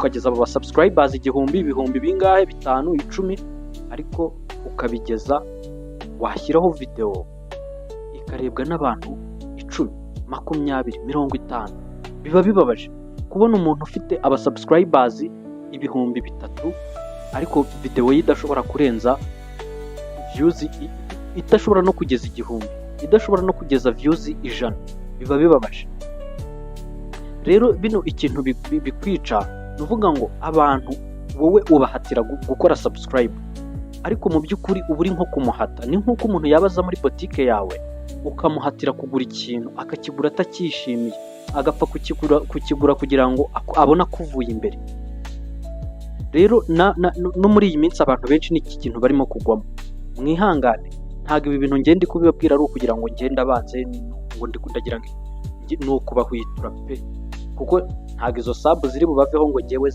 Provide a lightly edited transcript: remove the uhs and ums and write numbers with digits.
ukageza aba subscribers igihumbi, ibihumbi bingahe, 5, 10, ariko ukabigeza washyiraho video ikarebwa n'abantu 10, 20, 50. Biba bibabaje kubona umuntu ufite aba subscribers ibihumbi 3 ariko video ye idashobora kurenza views idashobora no kugeza igihumbi, idashobora no kugeza views 100. Biba bibabaje. Rero bino ikintu bikwica nuvuga ngo abantu wowe ubahatira gukora subscribe, ariko mu by'ukuri uburi nko kumuhata. Ni nk'uko umuntu yabaza muri boutique yawe ukamuhatira kugura ikintu akakigura atakishimiye, agapfa kukigura kugira ngo abona kuvuye imbere. Rero no muri iyi minsi abantu benshi n'iki kintu barimo kugwamo. Mwihangane, ntago ibi bintu ngende kubibabwira ari ukugira ngo ngende abanze ngo ndagira ngo no kubahwitura pe, kuko ntago izo sub ziri bubaveho ngo ngewe